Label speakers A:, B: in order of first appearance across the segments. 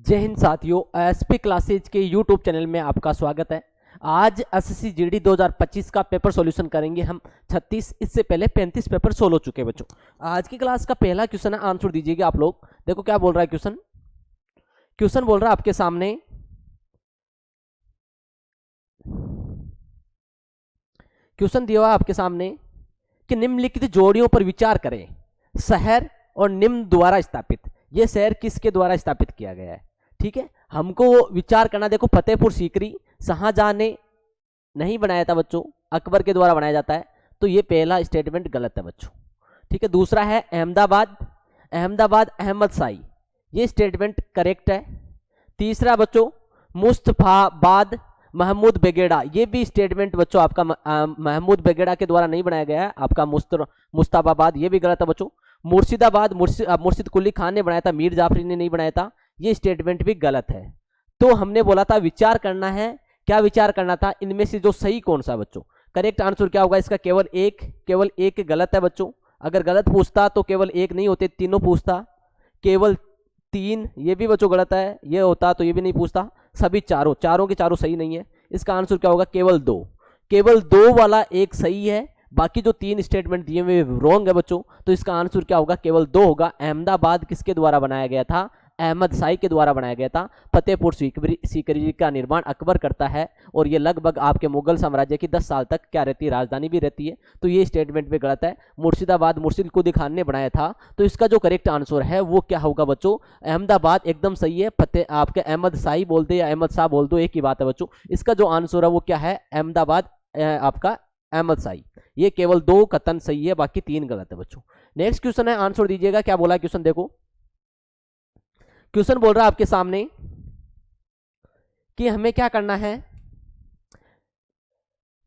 A: जय हिंद साथियों, SP classes के यूट्यूब चैनल में आपका स्वागत है। आज एसएससी जीडी 2025 का पेपर सॉल्यूशन करेंगे हम 36। इससे पहले 35 पेपर सोल्व हो चुके बच्चों। आज की क्लास का पहला क्वेश्चन है, आंसर दीजिएगा आप लोग। देखो क्या बोल रहा है क्वेश्चन। क्वेश्चन बोल रहा है आपके सामने, क्वेश्चन दिया हुआ आपके सामने कि निम्नलिखित जोड़ियों पर विचार करें। शहर और निम्न द्वारा स्थापित, यह शहर किसके द्वारा स्थापित किया गया है? ठीक है, हमको विचार करना। देखो, फतेहपुर सीकरी शाहजहां ने नहीं बनाया था बच्चों, अकबर के द्वारा बनाया जाता है, तो ये पहला स्टेटमेंट गलत है बच्चों। ठीक है, दूसरा है अहमदाबाद, अहमदाबाद अहमद शाही, ये स्टेटमेंट करेक्ट है। तीसरा बच्चों मुस्तफाबाद महमूद बेगेड़ा, ये भी स्टेटमेंट बच्चों आपका महमूद बेगेड़ा के द्वारा नहीं बनाया गया है, आपका मुस्तफाबाद, ये भी गलत है बच्चों। मुर्शिदाबाद मुर्शिद कुली खान ने बनाया था, मीर जाफरी ने नहीं बनाया था, ये स्टेटमेंट भी गलत है। तो हमने बोला था विचार करना है। क्या विचार करना था? इनमें से जो सही कौन सा बच्चों? करेक्ट आंसर क्या होगा इसका? केवल एक गलत है बच्चों। अगर गलत पूछता तो केवल एक नहीं होते, तीनों पूछता। केवल 3, ये भी बच्चों गलत है, ये होता तो ये भी नहीं पूछता। सभी चारों के चारों सही नहीं है। इसका आंसर क्या होगा? केवल दो वाला एक सही है, बाकी जो 3 स्टेटमेंट दिए हुए रॉन्ग है बच्चों। तो इसका आंसर क्या होगा? केवल 2 होगा। अहमदाबाद किसके द्वारा बनाया गया था? अहमद शाही के द्वारा बनाया गया था। फतेहपुर सीकरी का निर्माण अकबर करता है, और ये लगभग आपके मुगल साम्राज्य की 10 साल तक क्या रहती है? राजधानी भी रहती है। तो ये स्टेटमेंट भी गलत है। मुर्शिदाबाद मुर्शिद कुली खान ने बनाया था, तो इसका जो करेक्ट आंसर है वो क्या होगा बच्चों? अहमदाबाद एकदम सही है। फतेह आपके अहमद शाही बोल दे या अहमद शाह बोल दो, एक ही बात है बच्चों। इसका जो आंसर है वो क्या है? अहमदाबाद आपका अहमद शाही। ये केवल 2 कथन सही है, बाकी 3 गलत है बच्चों। नेक्स्ट क्वेश्चन है, आंसर दीजिएगा। क्या बोला क्वेश्चन? देखो, क्वेश्चन बोल रहा है आपके सामने कि हमें क्या करना है।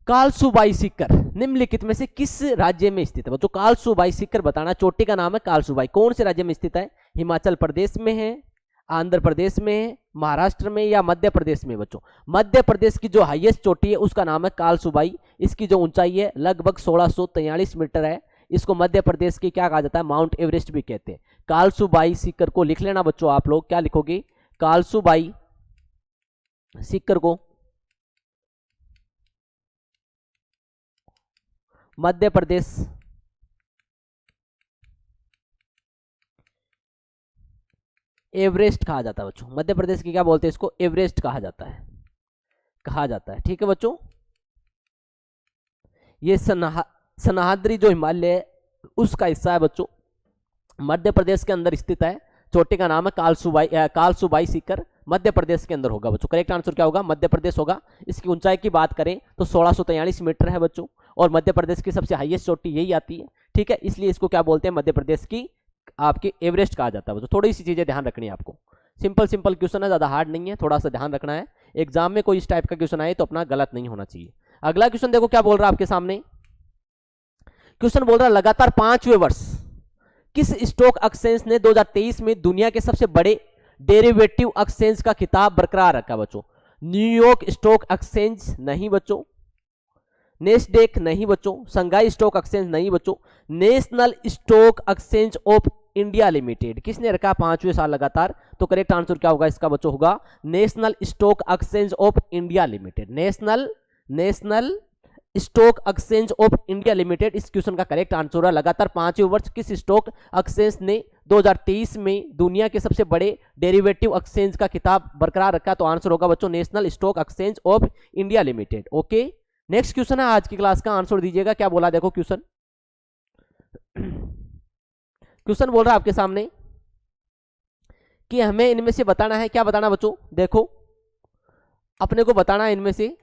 A: कालसूबाई सीकर निम्नलिखित में से किस राज्य में स्थित है बच्चों? कालसूबाई सीकर बताना। चोटी का नाम है कालसूबाई, कौन से राज्य में स्थित है? हिमाचल प्रदेश में है, आंध्र प्रदेश में है, महाराष्ट्र में, या मध्य प्रदेश में बच्चों? मध्य प्रदेश की जो हाईएस्ट चोटी है उसका नाम है कालसूबाई। इसकी जो ऊंचाई है लगभग 1643 मीटर है। इसको मध्य प्रदेश की क्या कहा जाता है? माउंट एवरेस्ट भी कहते हैं। कालसूबाई सीकर को लिख लेना बच्चों। आप लोग क्या लिखोगे? कालसूबाई सीकर को मध्य प्रदेश एवरेस्ट कहा जाता है बच्चों। मध्य प्रदेश की क्या बोलते हैं? इसको एवरेस्ट कहा जाता है। ठीक है बच्चों, ये सनाहद्री जो हिमालय है उसका हिस्सा है बच्चों, मध्य प्रदेश के अंदर स्थित है। चोटी का नाम है कालसूबाई सीकर, मध्य प्रदेश के अंदर होगा बच्चों। करेक्ट आंसर क्या होगा? मध्य प्रदेश होगा। इसकी ऊंचाई की बात करें तो 1643 मीटर है बच्चों, और मध्य प्रदेश की सबसे हाईएस्ट चोटी यही आती है। ठीक है, इसलिए इसको क्या बोलते हैं? मध्य प्रदेश की आपकी एवरेस्ट कहा जाता है बच्चों। थोड़ी सी चीजें ध्यान रखनी है आपको। सिंपल क्वेश्चन है, ज्यादा हार्ड नहीं है, थोड़ा सा ध्यान रखना है। एग्जाम में कोई इस टाइप का क्वेश्चन आए तो अपना गलत नहीं होना चाहिए। अगला क्वेश्चन देखो क्या बोल रहा है आपके सामने। क्वेश्चन बोल रहा है लगातार 5वें वर्ष किस स्टॉक एक्सचेंज ने 2023 में दुनिया के सबसे बड़े डेरिवेटिव एक्सचेंज का खिताब बरकरार रखा बच्चों? न्यूयॉर्क स्टॉक एक्सचेंज नहीं बच्चों, नेस्डेक नहीं बच्चों, संघाई स्टॉक एक्सचेंज नहीं बच्चों, national stock exchange of India limited किसने रखा 5वें साल लगातार? तो करेक्ट आंसर क्या होगा इसका बच्चों? होगा national stock exchange of India limited. National stock exchange of India limited इस क्वेश्चन का करेक्ट आंसर है। लगातार 5वें वर्ष किस स्टॉक एक्सचेंज ने 2023 में दुनिया के सबसे बड़े डेरिवेटिव एक्सचेंज का खिताब बरकरार रखा? तो आंसर होगा बच्चों national stock exchange of India limited. Okay, next question है आज की क्लास का, आंसर दीजिएगा। क्या बोला? देखो क्वेश्चन बोल रहा है आपके सामने कि हमें इनमें से बताना है। क्या बताना बच्चों? देखो, अपने को बताना है इनमें से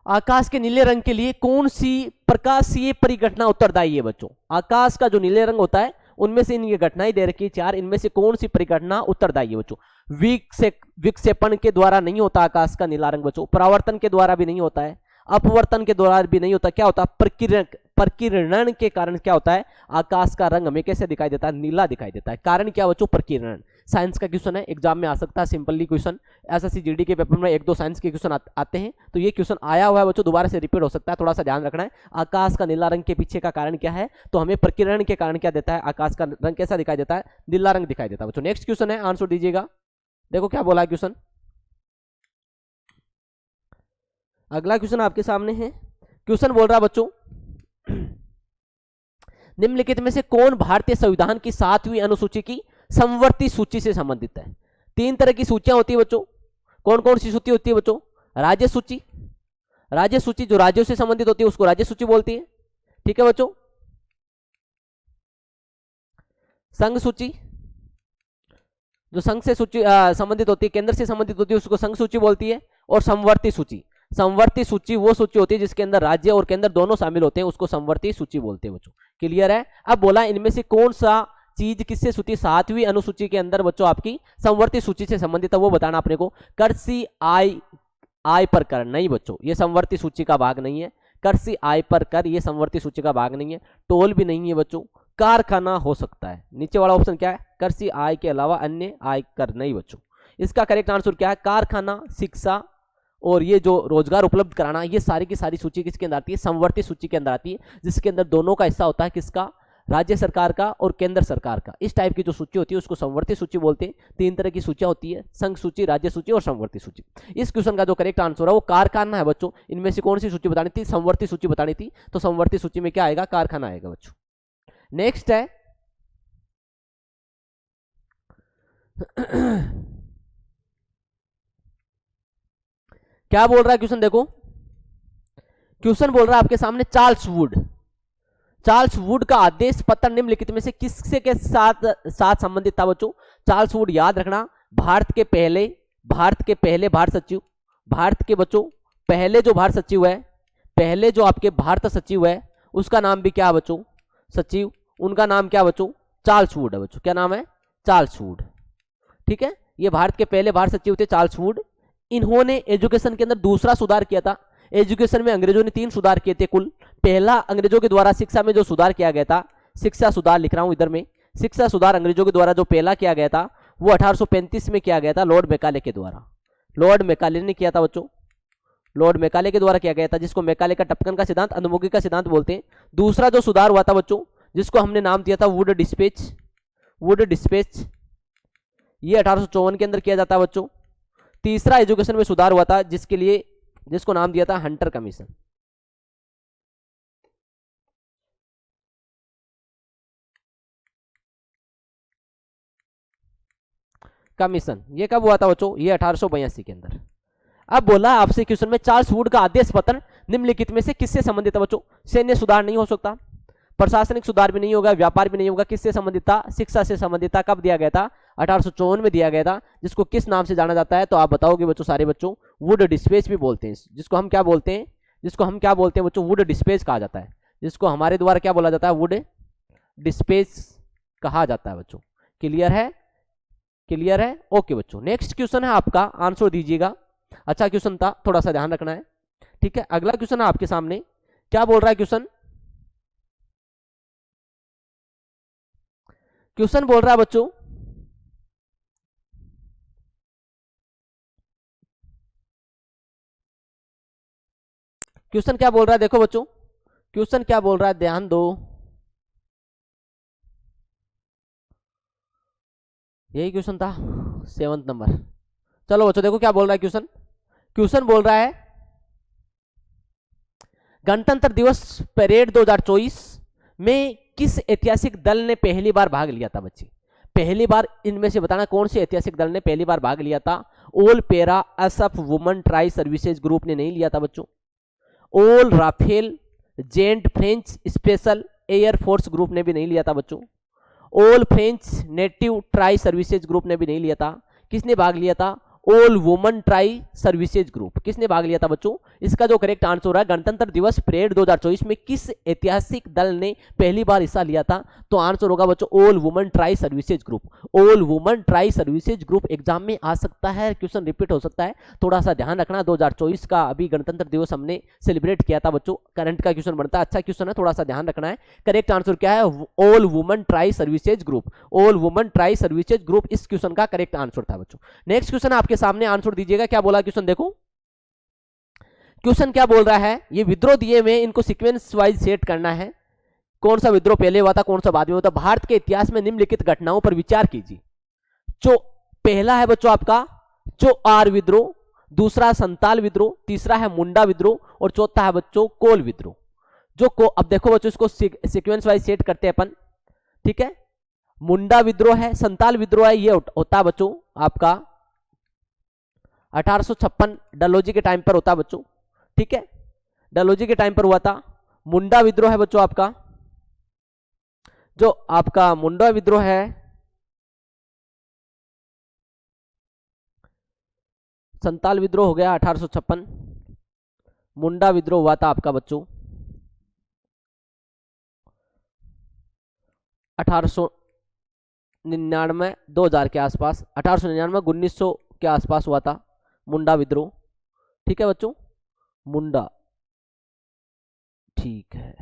A: आकाश के नीले रंग के लिए कौन सी प्रकाशीय परिघटना उत्तरदायी है बच्चों? आकाश का जो नीले रंग होता है उनमें से इनकी घटनाएं दे रखी है 4, इनमें से कौन सी परिघटना उत्तरदायी है बच्चों? विक्षेपण के द्वारा नहीं होता आकाश का नीला रंग बच्चों, परावर्तन के द्वारा भी नहीं होता है, अपवर्तन के द्वारा भी नहीं होता। क्या होता है? प्रकीर्णन के कारण क्या होता है? आकाश का रंग हमें कैसे दिखाई देता है? नीला दिखाई देता है। कारण क्या बच्चों? प्रकीर्णन। साइंस का क्वेश्चन है, एग्जाम में आ सकता है सिंपली क्वेश्चन। एसएससी जीडी के पेपर में 1-2 साइंस के क्वेश्चन आते हैं, तो ये क्वेश्चन आया हुआ है बच्चों, दोबारा से रिपीट हो सकता है, थोड़ा सा ध्यान रखना है। आकाश का नीला रंग के पीछे का कारण क्या है, तो हमें प्रकीर्णन के कारण क्या देता है, आकाश का रंग कैसा दिखाई देता है, नीला रंग दिखाई देता है बच्चों। नेक्स्ट क्वेश्चन है, आंसर दीजिएगा। देखो क्या बोला है क्वेश्चन। अगला क्वेश्चन आपके सामने है। क्वेश्चन बोल रहा है बच्चों, निम्नलिखित में से कौन भारतीय संविधान की 7वीं अनुसूची की समवर्ती सूची से संबंधित है। 3 तरह की सूचियां होती है बच्चों। कौन कौन सी सूची होती है बच्चों, राज्य सूची, राज्य सूची जो राज्यों से संबंधित होती है उसको राज्य सूची बोलती है, ठीक है बच्चों। संघ सूची जो संघ से सूची संबंधित होती है, केंद्र से संबंधित होती है, उसको संघ सूची बोलती है। और समवर्ती सूची, समवर्ती सूची वो सूची होती है जिसके अंदर राज्य और केंद्र दोनों शामिल होते हैं, उसको समवर्ती सूची बोलते हैं बच्चों। क्लियर है। अब बोला इनमें से कौन सा चीज किससे सूची 7वीं अनुसूची के अंदर बच्चों आपकी समवर्ती सूची से संबंधित है, वो बताना अपने को। कृषि आय पर कर नहीं बच्चों, ये समवर्ती सूची का भाग नहीं है। कृषि आय पर कर ये समवर्ती सूची का भाग नहीं है। टोल भी नहीं है बच्चों। कारखाना हो सकता है, नीचे वाला ऑप्शन क्या है, कृषि आय के अलावा अन्य आय कर नहीं बच्चों। इसका करेक्ट आंसर क्या है, कारखाना, शिक्षा और ये जो रोजगार उपलब्ध कराना, ये सारी की सारी सूची किसके अंदर आती है, समवर्ती सूची के अंदर आती है, जिसके अंदर दोनों का हिस्सा होता है, किसका, राज्य सरकार का और केंद्र सरकार का। इस टाइप की जो सूची होती है उसको समवर्ती सूची बोलते हैं। 3 तरह की सूचियां होती है, संघ सूची, राज्य सूची और समवर्ती सूची। इस क्वेश्चन का जो करेक्ट आंसर है वो कारखाना है बच्चों। इनमें से कौन सी सूची बतानी थी, समवर्ती सूची बतानी थी, तो समवर्ती सूची में क्या आएगा, कारखाना आएगा बच्चों। नेक्स्ट है क्या बोल रहा है क्वेश्चन, देखो क्वेश्चन बोल रहा है आपके सामने, चार्ल्स वुड, चार्ल्स वुड का आदेश पत्र निम्नलिखित में से किससे के साथ संबंधित था बच्चों। चार्ल्स वुड याद रखना, भारत के पहले भारत सचिव, भारत के बच्चों पहले जो भारत सचिव है, पहले जो आपके भारत सचिव है उसका नाम भी क्या है बच्चों, सचिव, उनका नाम क्या बच्चों, चार्ल्स वुड है बच्चों। क्या नाम है, चार्ल्स वुड, ठीक है। ये भारत के पहले भारत सचिव थे चार्ल्स वुड। इन्होंने एजुकेशन के अंदर दूसरा सुधार किया था। एजुकेशन में अंग्रेजों ने 3 सुधार किए थे कुल। पहला अंग्रेजों के द्वारा शिक्षा में जो सुधार किया गया था, शिक्षा सुधार लिख रहा हूं इधर में, शिक्षा सुधार अंग्रेजों के द्वारा जो पहला किया गया था वो 1835 में किया गया था, लॉर्ड मैकाले के द्वारा। लॉर्ड मैकाले ने किया था बच्चों, लॉर्ड मैकाले के द्वारा किया गया था, जिसको मैकाले का टपकन का सिद्धांत, अनुभोगी का सिद्धांत बोलते हैं। दूसरा जो सुधार हुआ था बच्चों, जिसको हमने नाम दिया था वुड डिस्पैच, वुड डिस्पैच, ये 1854 के अंदर किया जाता है बच्चों। तीसरा एजुकेशन में सुधार हुआ था जिसको नाम दिया था हंटर कमीशन। कमीशन ये कब हुआ था बच्चों, ये 1882 के अंदर। अब बोला आपसे क्वेश्चन में, चार्ल्स वुड का आदेश पत्र निम्नलिखित में से किससे संबंधित है बच्चों। सैन्य सुधार नहीं हो सकता, प्रशासनिक सुधार भी नहीं होगा, व्यापार भी नहीं होगा। किससे संबंधित था, शिक्षा से संबंधित था। कब दिया गया था, 1854 में दिया गया था। जिसको किस नाम से जाना जाता है, तो आप बताओगे बच्चों, सारे बच्चों, वुड डिस्पैच भी बोलते हैं। जिसको हम क्या बोलते हैं, बच्चों, वुड डिस्पैच कहा जाता है। जिसको हमारे द्वारा क्या बोला जाता है, वुड डिस्पैच कहा जाता है बच्चों। क्लियर है, क्लियर है, ओके बच्चों। नेक्स्ट क्वेश्चन है आपका, आंसर दीजिएगा। अच्छा क्वेश्चन था, थोड़ा सा ध्यान रखना है, ठीक है। अगला क्वेश्चन है आपके सामने, क्या बोल रहा है क्वेश्चन, क्वेश्चन बोल रहा है बच्चों, क्वेश्चन क्या बोल रहा है, देखो बच्चों क्वेश्चन क्या बोल रहा है, ध्यान दो। यही क्वेश्चन था 7th नंबर। चलो बच्चों देखो क्या बोल रहा है क्वेश्चन, क्वेश्चन बोल रहा है, गणतंत्र दिवस परेड 2024 में किस ऐतिहासिक दल ने पहली बार भाग लिया था बच्चे। पहली बार इनमें से बताना कौन से ऐतिहासिक दल ने पहली बार भाग लिया था। All para SF women tri services group ने नहीं लिया था बच्चों। ऑल राफेल जेंट French special air force group ने भी नहीं लिया था बच्चों। All French native tri services group ने भी नहीं लिया था। किसने भाग लिया था, all women tri services group. किसने भाग लिया था बच्चों? इसका जो करेक्ट आंसर है गणतंत्र दिवस परेड 2024 में किस ऐतिहासिक दल ने पहली बार हिस्सा लिया था? तो आंसर होगा बच्चों all women tri services group. All women tri services group exam में आ सकता है, क्वेश्चन रिपीट हो सकता है, थोड़ा सा ध्यान रखना। 2024 का अभी गणतंत्र दिवस हमने सेलिब्रेट किया था बच्चों, करंट का क्वेश्चन बनता है, अच्छा क्वेश्चन है, थोड़ा सा ध्यान रखना है। करेक्ट आंसर क्या है? All women tri services group. All women tri services group इस क्वेश्चन का करेक्ट आंसर था बच्चों। नेक्स्ट क्वेश्चन आपके सामने, आंसर दीजिएगा। क्या बोला क्वेश्चन? देखो क्वेश्चन क्या बोल रहा है, ये विद्रोह दिए में इनको सीक्वेंस वाइज सेट करना है। कौन सा विद्रोह पहले हुआ था, कौन सा बाद में हुआ था? भारत के इतिहास में निम्नलिखित घटनाओं पर विचार कीजिए। जो पहला है बच्चों आपका चोआर विद्रोह, दूसरा संताल विद्रोह, तीसरा है मुंडा विद्रोह और चौथा है बच्चों कोल विद्रोह। अब देखो बच्चों इसको सीक्वेंस वाइज सेट करते हैं अपन, ठीक है। मुंडा विद्रोह है, संताल विद्रोह है, ये होता है बच्चों आपका 1856 डलहौजी के टाइम पर होता है बच्चों, ठीक है, डलहौजी के टाइम पर हुआ था। मुंडा विद्रोह है बच्चों आपका, जो आपका मुंडा विद्रोह है संताल विद्रोह हो गया 1856, मुंडा विद्रोह हुआ था आपका बच्चों 1899 2000 के आसपास, 1899 1900 के आसपास हुआ था मुंडा विद्रोह, ठीक है बच्चों, मुंडा, ठीक है।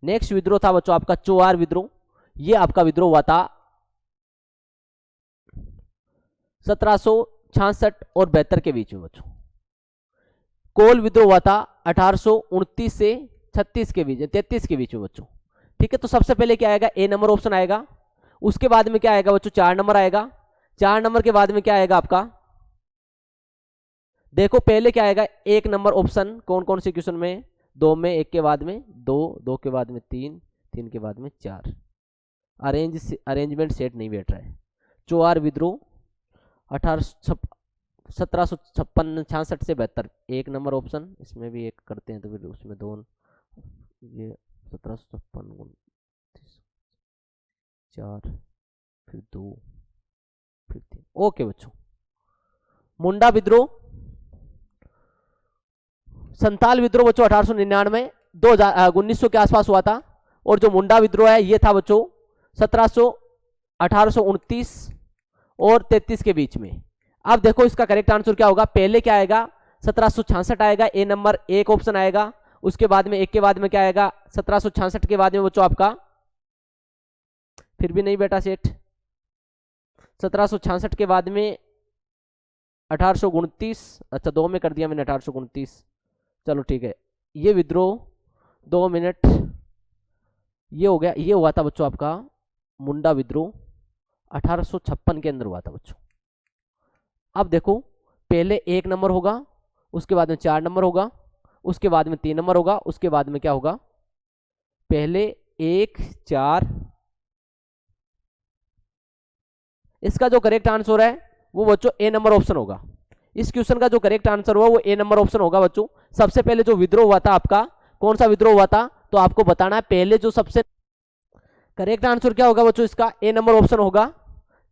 A: नेक्स्ट विद्रोह था बच्चों आपका चोआर विद्रोह, ये आपका विद्रोह हुआ था 1766 और 72 के बीच में बच्चों। कोल विद्रोह हुआ था 1829 से 36 के बीच, 33 के बीच में बच्चों, ठीक है। तो सबसे पहले क्या आएगा? ए नंबर ऑप्शन आएगा, उसके बाद में क्या आएगा बच्चों? 4 नंबर आएगा, 4 नंबर के बाद में क्या आएगा आपका? देखो पहले क्या आएगा? 1 नंबर ऑप्शन कौन कौन से क्वेश्चन में? 2 में, 1 के बाद में 2, 2 के बाद में 3, 3 के बाद में 4। अरेंजमेंट सेट नहीं बैठ रहा है। चोआर विद्रोह 1756 66 से 72, 1 नंबर ऑप्शन, इसमें भी 1 करते हैं तो फिर उसमें 2, ये 1756 4 फिर 2 फिर 3, ओके बच्चों। मुंडा विद्रोह, संताल विद्रोह बच्चों 1899 1900 के आसपास हुआ था, और जो मुंडा विद्रोह है ये था बच्चों 1829 और 33 के बीच में। अब देखो इसका करेक्ट आंसर क्या होगा? पहले क्या आएगा? 1766 आएगा, ए नंबर 1 ऑप्शन आएगा, उसके बाद में 1 के बाद में क्या आएगा? 1766 के बाद में बच्चों आपका, फिर भी नहीं बेटा सेठ, 1766 के बाद में 1829, अच्छा 2 में कर दिया मैंने 1829, चलो ठीक है। ये विद्रोह 2 मिनट, ये हो गया, ये हुआ था बच्चों आपका मुंडा विद्रोह 1856 के अंदर हुआ था बच्चों। अब देखो पहले 1 नंबर होगा, उसके बाद में 4 नंबर होगा, उसके बाद में 3 नंबर होगा, उसके बाद में क्या होगा? पहले 1 4, इसका जो करेक्ट आंसर है वो बच्चों ए नंबर ऑप्शन होगा। इस क्वेश्चन का जो करेक्ट आंसर हुआ वो ए नंबर ऑप्शन होगा बच्चों। सबसे पहले जो विद्रोह हुआ था आपका, कौन सा विद्रोह हुआ था? तो आपको बताना है पहले जो सबसे करेक्ट आंसर क्या होगा बच्चों? इसका ए नंबर ऑप्शन होगा,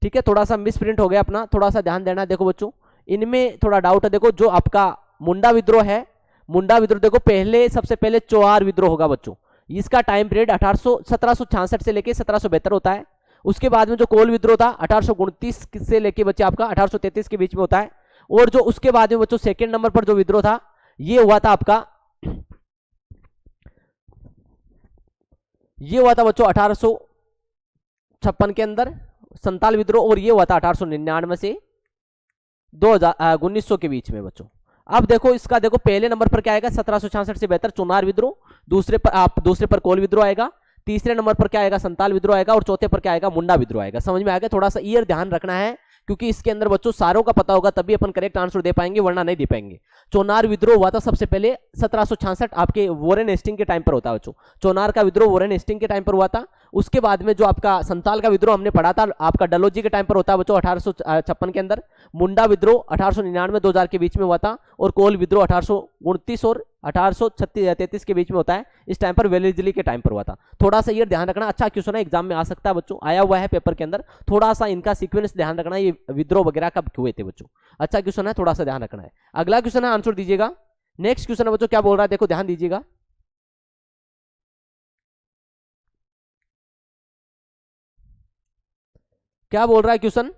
A: ठीक है। थोड़ा सा मिस प्रिंट हो गया अपना, थोड़ा सा ध्यान देना। देखो बच्चों इनमें थोड़ा डाउट है। देखो जो आपका मुंडा विद्रोह है, मुंडा विद्रोह देखो पहले सबसे पहले चोआर विद्रोह होगा बच्चों, इसका टाइम पीरियड 1766 से लेके 1772 होता है। उसके बाद में जो कोल विद्रोह था 1829 से लेके बच्चे आपका 1833 के बीच में होता है। और जो उसके बाद में बच्चों सेकंड नंबर पर जो विद्रोह था ये हुआ था आपका, ये हुआ था बच्चों 1856 के अंदर संताल विद्रोह, और ये हुआ था 1899 से 1900 के बीच में बच्चों। अब देखो इसका देखो पहले नंबर पर क्या आएगा? 1766 से 72 चुनार विद्रोह, दूसरे पर कोल विद्रोह आएगा, तीसरे नंबर पर क्या आएगा? संताल विद्रोह आएगा, और चौथे पर क्या आएगा? मुंडा विद्रोह आएगा। समझ में आ गया? थोड़ा सा ईयर ध्यान रखना है, क्योंकि इसके अंदर बच्चों सारों का पता होगा तभी अपन करेक्ट आंसर दे पाएंगे, वरना नहीं दे पाएंगे। चोनार विद्रोह हुआ था सबसे पहले 1766 आपके वॉरेन हेस्टिंग के टाइम पर होता है बच्चों। चोनार का विद्रोह वॉरेन हेस्टिंग के टाइम पर हुआ था, उसके बाद में जो आपका संताल का विद्रोह हमने पढ़ा था, आपका डलहौजी के टाइम पर होता है बच्चों 1856 के अंदर। मुंडा विद्रोह 1899-2000 के बीच में हुआ था, और कोल विद्रोह 1829 और 1833 के बीच में होता है। इस टाइम पर वेलेस्ली के टाइम पर हुआ था। थोड़ा सा ये ध्यान रखना, अच्छा क्वेश्चन है, एग्जाम में आ सकता है बच्चों, आया हुआ है पेपर के अंदर। थोड़ा सा इनका सीक्वेंस ध्यान रखना, ये विद्रोह वगैरह कब हुए थे बच्चों। अच्छा क्वेश्चन है, थोड़ा सा ध्यान रखना है। अगला क्वेश्चन है, आंसर दीजिएगा। नेक्स्ट क्वेश्चन है बच्चों, क्या बोल रहा है देखो, ध्यान दीजिएगा। क्या बोल रहा है क्वेश्चन,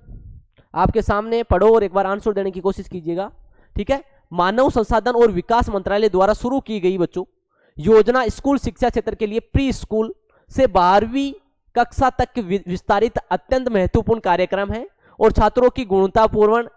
A: आपके सामने पढ़ो और एक बार आंसर देने की कोशिश कीजिएगा। ठीक है, मानव संसाधन और विकास मंत्रालय द्वारा शुरू की गई बच्चों योजना स्कूल शिक्षा क्षेत्र के लिए प्री स्कूल से 12वीं कक्षा तक विस्तारित अत्यंत महत्वपूर्ण कार्यक्रम है और छात्रों की गुणवत्तापूर्ण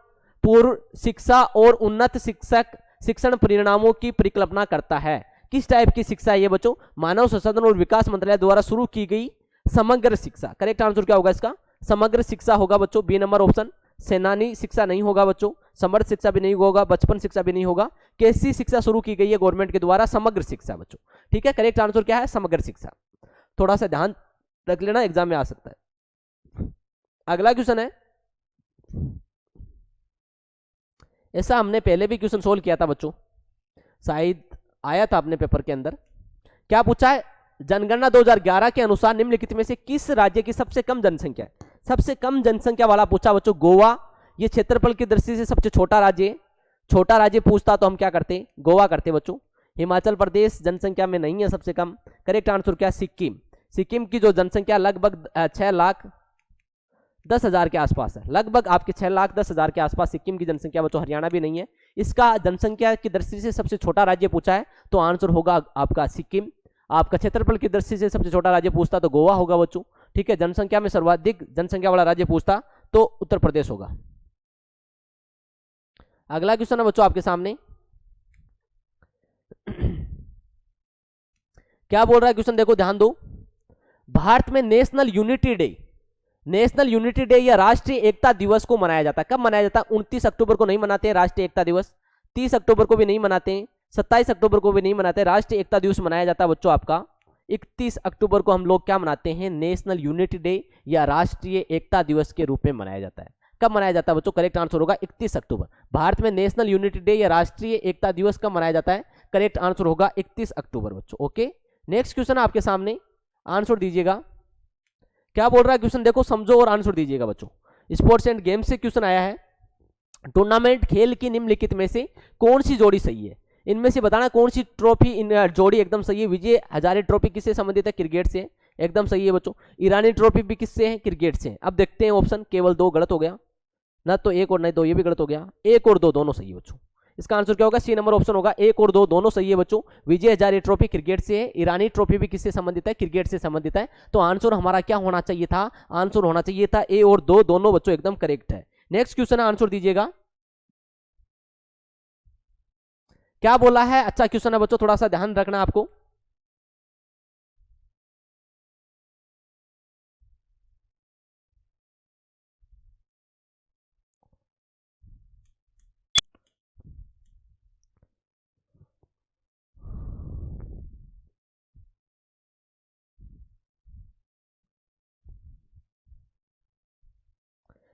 A: पूर्व शिक्षा और उन्नत शिक्षण परिणामों की परिकल्पना करता है। किस टाइप की शिक्षा है ये बच्चों, मानव संसाधन और विकास मंत्रालय द्वारा शुरू की गई समग्र शिक्षा। करेक्ट आंसर क्या होगा इसका, समग्र शिक्षा होगा बच्चों, बी नंबर ऑप्शन। सेनानी शिक्षा नहीं होगा बच्चों, समर्थ शिक्षा भी नहीं होगा, बचपन शिक्षा भी नहीं होगा। कैसी शिक्षा शुरू की गई है गवर्नमेंट के द्वारा, समग्र शिक्षा बच्चों। ठीक है, करेक्ट आंसर क्या है, समग्र शिक्षा। थोड़ा सा ध्यान रख लेना, एग्जाम में आ सकता है। अगला क्वेश्चन है, ऐसा हमने पहले भी क्वेश्चन सोल्व किया था बच्चों, शायद आया था अपने पेपर के अंदर। क्या पूछा है, जनगणना 2011 के अनुसार निम्नलिखित में से किस राज्य की सबसे कम जनसंख्या है। सबसे कम जनसंख्या वाला पूछा बच्चों, गोवा। ये क्षेत्रफल की दृष्टि से सबसे छोटा राज्य है। छोटा राज्य पूछता तो हम क्या करते, गोवा करते बच्चों। हिमाचल प्रदेश जनसंख्या में नहीं है सबसे कम। करेक्ट आंसर क्या, सिक्किम। सिक्किम की जो जनसंख्या लगभग 6,10,000 के आसपास है, लगभग आपके 6,10,000 के आसपास सिक्किम की जनसंख्या बच्चों। हरियाणा भी नहीं है। इसका जनसंख्या की दृष्टि से सबसे छोटा राज्य पूछा है तो आंसर होगा आपका सिक्किम। आपका क्षेत्रफल की दृष्टि से सबसे छोटा राज्य पूछता तो गोवा होगा बच्चों। ठीक है, जनसंख्या में सर्वाधिक जनसंख्या वाला राज्य पूछता तो उत्तर प्रदेश होगा। अगला क्वेश्चन है बच्चों आपके सामने, क्या बोल रहा है क्वेश्चन देखो, ध्यान दो। भारत में नेशनल यूनिटी डे या राष्ट्रीय एकता दिवस को मनाया जाता है। कब मनाया जाता है, 29 अक्टूबर को नहीं मनाते हैं राष्ट्रीय एकता दिवस, 30 अक्टूबर को भी नहीं मनाते हैं, 27 अक्टूबर को भी नहीं मनाते। राष्ट्रीय एकता दिवस मनाया जाता है बच्चों आपका 31 अक्टूबर को। हम लोग क्या मनाते हैं, नेशनल यूनिटी डे या राष्ट्रीय एकता दिवस के रूप में मनाया जाता है। कब मनाया जाता है बच्चों, करेक्ट आंसर होगा 31 अक्टूबर। भारत में नेशनल यूनिटी डे या राष्ट्रीय एकता दिवस कब मनाया जाता है, करेक्ट आंसर होगा 31 अक्टूबर बच्चों। ओके, नेक्स्ट क्वेश्चन आपके सामने, आंसर दीजिएगा। क्या बोल रहा है क्वेश्चन देखो, समझो और आंसर दीजिएगा बच्चों। स्पोर्ट्स एंड गेम्स से क्वेश्चन आया है, टूर्नामेंट खेल की निम्नलिखित में से कौन सी जोड़ी सही है। इनमें से बताना कौन सी ट्रॉफी इन जोड़ी एकदम सही है। विजय हजारे ट्रॉफी किससे संबंधित है, क्रिकेट से, एकदम सही है बच्चों। ईरानी ट्रॉफी भी किससे है, क्रिकेट से। अब देखते हैं ऑप्शन, केवल 2 गलत हो गया ना, तो 1 और नहीं 2 ये भी गलत हो गया। 1 और 2 दोनों सही है बच्चों। इसका आंसर क्या होगा, सी नंबर ऑप्शन होगा। 1 और 2 दोनों सही है बच्चों। विजय हजारे ट्रॉफी क्रिकेट से है, ईरानी ट्रॉफी भी किससे संबंधित है, क्रिकेट से संबंधित है। तो आंसर हमारा क्या होना चाहिए था, आंसर होना चाहिए था ए और 2 दोनों बच्चों एकदम करेक्ट है। नेक्स्ट क्वेश्चन आंसर दीजिएगा। क्या बोला है, अच्छा क्वेश्चन है बच्चों, थोड़ा सा ध्यान रखना आपको।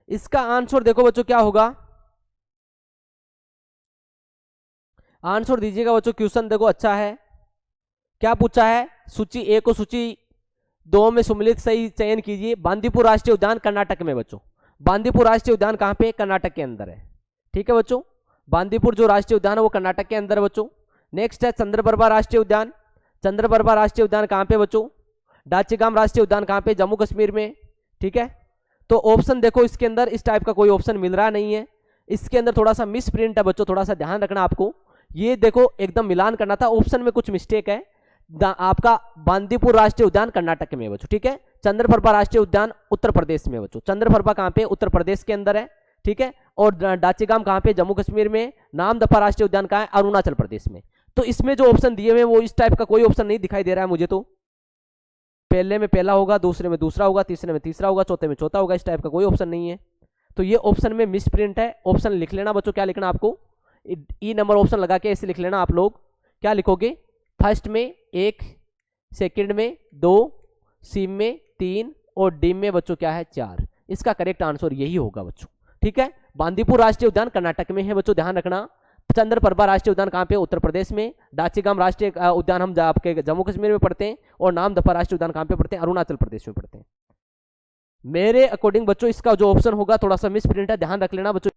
A: इसका आंसर देखो बच्चों क्या होगा, आंसर दीजिएगा बच्चों। क्वेश्चन देखो अच्छा है, क्या पूछा है, सूची ए को सूची 2 में सम्मिलित सही चयन कीजिए। बांदीपुर राष्ट्रीय उद्यान कर्नाटक में बच्चों। बांदीपुर राष्ट्रीय उद्यान कहां पे, कर्नाटक के अंदर है। ठीक है बच्चों, बांदीपुर जो राष्ट्रीय उद्यान है वो कर्नाटक के अंदर बच्चों। नेक्स्ट है चंद्रप्रभा राष्ट्रीय उद्यान। चंद्रप्रभा राष्ट्रीय उद्यान कहां पे बच्चों, डाचीगाम राष्ट्रीय उद्यान कहां पे, जम्मू कश्मीर में। ठीक है, तो ऑप्शन देखो इसके अंदर इस टाइप का कोई ऑप्शन मिल रहा नहीं है। इसके अंदर थोड़ा सा मिस प्रिंट है बच्चों, थोड़ा सा ध्यान रखना आपको। ये देखो एकदम मिलान करना था, ऑप्शन में कुछ मिस्टेक है। आपका बांदीपुर राष्ट्रीय उद्यान कर्नाटक में बच्चों। ठीक है, चंद्रप्रभा राष्ट्रीय उद्यान उत्तर प्रदेश में बच्चों। चंद्रप्रभा कहां पे, उत्तर प्रदेश के अंदर है। ठीक है, और डाचीगाम कहां पे, जम्मू कश्मीर में। नामदफा राष्ट्रीय उद्यान कहां है, अरुणाचल प्रदेश में। तो इसमें जो ऑप्शन दिए हुए वो इस टाइप का कोई ऑप्शन नहीं दिखाई दे रहा है मुझे। तो पहले में पहला होगा, दूसरे में दूसरा होगा, तीसरे में तीसरा होगा, चौथे में चौथा होगा, इस टाइप का कोई ऑप्शन नहीं है। तो ये ऑप्शन में मिस प्रिंट है। ऑप्शन लिख लेना बच्चों, क्या लिखना आपको, ई नंबर ऑप्शन लगा के ऐसे लिख लेना आप लोग। क्या लिखोगे, फर्स्ट में 1, सेकंड में 2, सी में 3 और डी में बच्चों क्या है 4। इसका करेक्ट आंसर यही होगा बच्चों। ठीक है, बांदीपुर राष्ट्रीय उद्यान कर्नाटक में है बच्चों, ध्यान रखना। चंद्रप्रभा राष्ट्रीय उद्यान कहाँ पे, उत्तर प्रदेश में। दाचीगाम राष्ट्रीय उद्यान हम आपके जम्मू कश्मीर में पढ़ते हैं, और नामदफा राष्ट्रीय उद्यान कहाँ पे पढ़ते हैं, अरुणाचल प्रदेश में पढ़ते हैं। मेरे अकॉर्डिंग बच्चों इसका जो ऑप्शन होगा थोड़ा सा मिस प्रिंट है, ध्यान रख लेना बच्चों,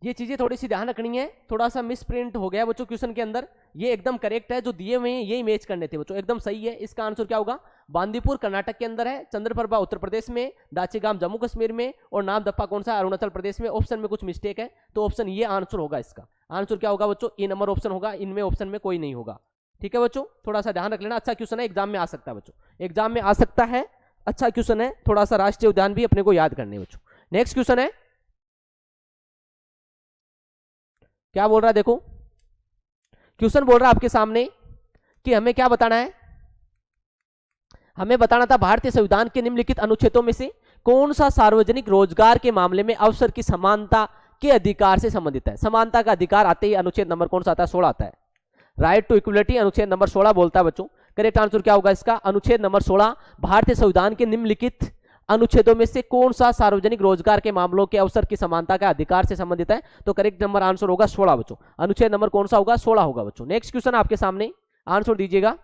A: ये चीजें थोड़ी सी ध्यान रखनी है। थोड़ा सा मिस प्रिंट हो गया बच्चों क्वेश्चन के अंदर, ये एकदम करेक्ट है, जो दिए हुए हैं ये मैच करने थे बच्चों, एकदम सही है। इसका आंसर क्या होगा, बांदीपुर कर्नाटक के अंदर है, चंद्रप्रभा उत्तर प्रदेश में, दाचीगाम जम्मू कश्मीर में, और नामदफा कौन सा, अरुणाचल प्रदेश में। ऑप्शन में कुछ मिस्टेक है, तो ऑप्शन ये आंसर होगा। इसका आंसर क्या होगा बच्चों, ए नंबर ऑप्शन होगा, इनमें ऑप्शन में कोई नहीं होगा। ठीक है बच्चों, थोड़ा सा ध्यान रख लेना, अच्छा क्वेश्चन है, एग्जाम में आ सकता है बच्चों, एग्जाम में आ सकता है, अच्छा क्वेश्चन है। थोड़ा सा राष्ट्रीय उद्यान भी अपने को याद करने बच्चों। नेक्स्ट क्वेश्चन है, क्या बोल रहा है देखो, क्वेश्चन बोल रहा है आपके सामने कि हमें क्या बताना है, हमें बताना था भारतीय संविधान के निम्नलिखित अनुच्छेदों में से कौन सा सार्वजनिक रोजगार के मामले में अवसर की समानता के अधिकार से संबंधित है। समानता का अधिकार आते ही अनुच्छेद नंबर कौन सा आता है, 16 आता है। राइट टू इक्वलिटी अनुच्छेद नंबर 16 बोलता है बच्चों। करेक्ट आंसर क्या होगा इसका, अनुच्छेद नंबर 16 भारतीय संविधान के निम्नलिखित अनुच्छेदों में से कौन सा सार्वजनिक रोजगार के मामलों के अवसर की समानता का अधिकार से संबंधित है। तो करेक्ट नंबर आंसर होगा 16 बच्चों, अनुच्छेद नंबर कौन सा होगा, 16 होगा बच्चों। नेक्स्ट क्वेश्चन आपके सामने, आंसर दीजिएगा।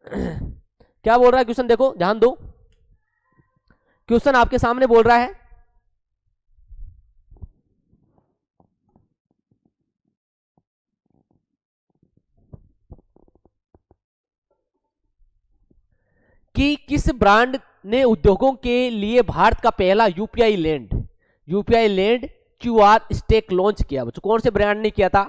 A: क्या बोल रहा है क्वेश्चन, देखो ध्यान दो, क्वेश्चन आपके सामने बोल रहा है कि किस ब्रांड ने उद्योगों के लिए भारत का पहला UPI land QR stack launch किया बच्चों। कौन से ब्रांड ने किया था,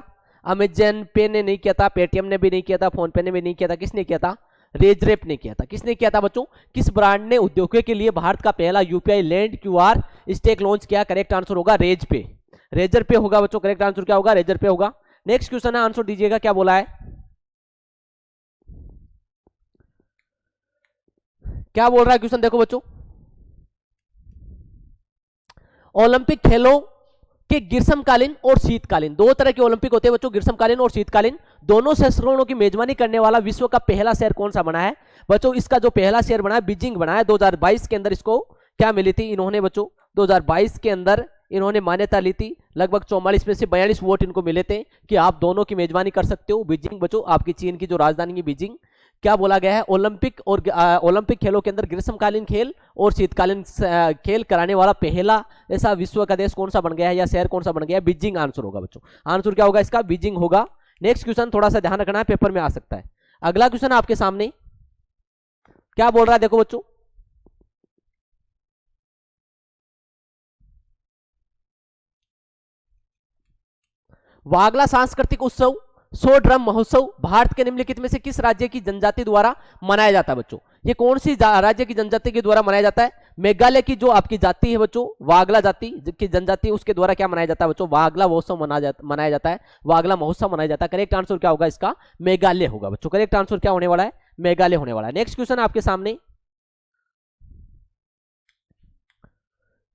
A: अमेजन पे ने नहीं किया था, पेटीएम ने भी नहीं किया था, फोन पे ने भी नहीं किया था, किसने किया था, रेजरेप ने किया था। किसने किया था बच्चों, किस ब्रांड ने उद्योगों के लिए भारत का पहला UPI land QR stack launch किया। करेक्ट आंसर होगा रेजर पे होगा बच्चों। करेक्ट आंसर क्या होगा, रेजर पे होगा। नेक्स्ट क्वेश्चन है, आंसर दीजिएगा, क्या बोला है, क्या बोल रहा है क्वेश्चन देखो बच्चों, ओलंपिक खेलों के ग्रीष्मकालीन और शीतकालीन, दो तरह के ओलंपिक होते हैं बच्चों, ग्रीष्मकालीन और शीतकालीन, दोनों संस्करणों की मेजबानी करने वाला विश्व का पहला शहर कौन सा बना है बच्चों। इसका जो पहला शहर बना है बीजिंग बना है। 2022 के अंदर इसको क्या मिली थी इन्होंने बच्चों, 2022 के अंदर इन्होंने मान्यता ली थी। लगभग 44 में से 42 वोट इनको मिले थे कि आप दोनों की मेजबानी कर सकते हो। बीजिंग बच्चों आपकी चीन की जो राजधानी है बीजिंग। क्या बोला गया है, ओलंपिक खेलों के अंदर ग्रीष्मकालीन खेल और शीतकालीन खेल कराने वाला पहला ऐसा विश्व का देश कौन सा बन गया है या शहर कौन सा बन गया है, बीजिंग आंसर होगा बच्चों। आंसर क्या होगा इसका, बीजिंग होगा। नेक्स्ट क्वेश्चन थोड़ा सा ध्यान रखना है, पेपर में आ सकता है। अगला क्वेश्चन आपके सामने क्या बोल रहा है देखो बच्चों, वागला सांस्कृतिक उत्सव सो ड्रम महोत्सव भारत के निम्नलिखित में से किस राज्य की जनजाति द्वारा मनाया जाता है बच्चों। ये कौन सी राज्य की जनजाति के द्वारा मनाया जाता है, मेघालय की जो आपकी जाति है बच्चों, वागला जाति की जनजाति, उसके द्वारा क्या मनाया जाता है बच्चों, वागला महोत्सव मनाया जाता है, वागला महोत्सव मनाया जाता है। करेक्ट आंसर क्या होगा इसका, मेघालय होगा बच्चों। करेक्ट आंसर क्या होने वाला है, मेघालय होने वाला है। नेक्स्ट क्वेश्चन आपके सामने,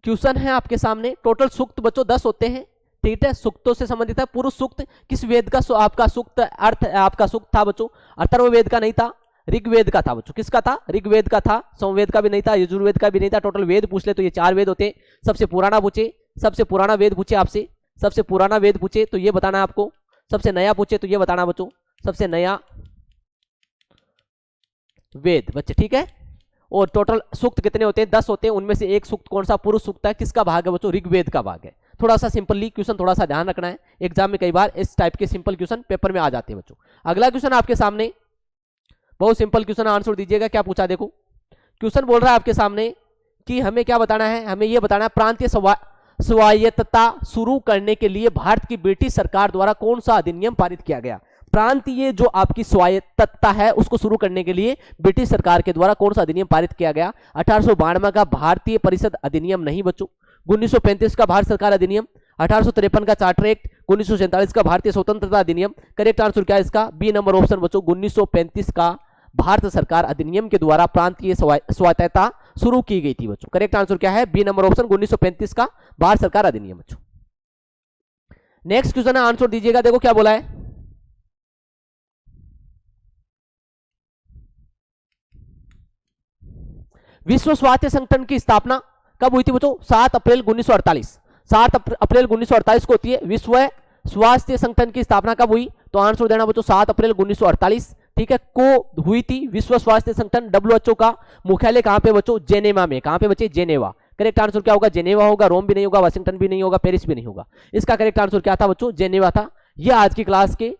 A: क्वेश्चन है आपके सामने, टोटल सूक्त बच्चों 10 होते हैं, ठीक है, सूक्तों से संबंधित है। पुरुष सूक्त किस वेद का आपका सूक्त अर्थ आपका सूक्त था बच्चों, अथर्ववेद का नहीं था, ऋग्वेद का था बच्चों। किसका था, ऋग्वेद का था, सोमवेद का भी नहीं था, यजुर्वेद का भी नहीं था। टोटल वेद पूछ ले तो ये 4 वेद होते हैं। सबसे पुराना वेद पूछे आपसे, सबसे पुराना वेद पूछे तो ये बताना है आपको, सबसे नया पूछे तो ये बताना बच्चों, सबसे नया वेद बच्चे, ठीक है। और टोटल सूक्त कितने होते हैं, 10 होते हैं। उनमें से एक सूक्त कौन सा, पुरुष सूक्त है, किसका भाग है बच्चों, ऋग्वेद का भाग है। थोड़ा सा सिंपली क्वेश्चन थोड़ा सा ध्यान रखना है, एग्जाम में कई बार इस टाइप के सिंपल क्वेश्चन पेपर में आ जाते हैं बच्चों। अगला क्वेश्चन आपके सामने बहुत सिंपल क्वेश्चन, आंसर दीजिएगा। क्या पूछा देखो, क्वेश्चन बोल रहा है आपके सामने कि हमें क्या बताना है, हमें यह बताना है प्रांतीय स्वायत्तता शुरू करने के लिए भारत की ब्रिटिश सरकार द्वारा कौन सा अधिनियम पारित किया गया। प्रांतीय जो आपकी स्वायत्तता है उसको शुरू करने के लिए ब्रिटिश सरकार के द्वारा कौन सा अधिनियम पारित किया गया। 1892 का भारतीय परिषद अधिनियम नहीं बच्चों, 1935 का भारत सरकार अधिनियम, 1853 का चार्टर एक्ट, 1947 का भारतीय स्वतंत्रता अधिनियम। करेक्ट आंसर क्या है इसका, बी नंबर ऑप्शन बच्चों, 1935 का भारत सरकार अधिनियम के द्वारा प्रांतीय स्वायत्तता शुरू की गई थी बच्चों। करेक्ट आंसर क्या है, बी नंबर ऑप्शन, 1935 का भारत सरकार अधिनियम बच्चों। नेक्स्ट क्वेश्चन है, आंसर दीजिएगा। देखो क्या बोला है, विश्व स्वास्थ्य संगठन की स्थापना कब हुई थी बच्चों? 7 अप्रैल 1948। 7 अप्रैल 1948 को होती है विश्व स्वास्थ्य संगठन की स्थापना। कब हुई? तो आंसर देना बच्चों 7 अप्रैल 1948, ठीक है, को हुई थी विश्व स्वास्थ्य संगठन। WHO का मुख्यालय कहां पे बच्चों? जेनेवा में। कहां पे बच्चे? जेनेवा। करेक्ट आंसर क्या होगा? जेनेवा होगा। रोम भी नहीं होगा, वाशिंगटन भी नहीं होगा, पेरिस भी नहीं होगा। इसका करेक्ट आंसर क्या था बच्चों? जेनेवा था। ये आज की क्लास के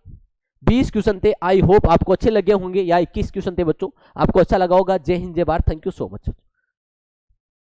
A: 20 क्वेश्चन थे। आई होप आपको अच्छे लगे होंगे, या 21 क्वेश्चन थे बच्चों, आपको अच्छा लगा होगा। जय हिंद, जय Bharat. Thank you so much.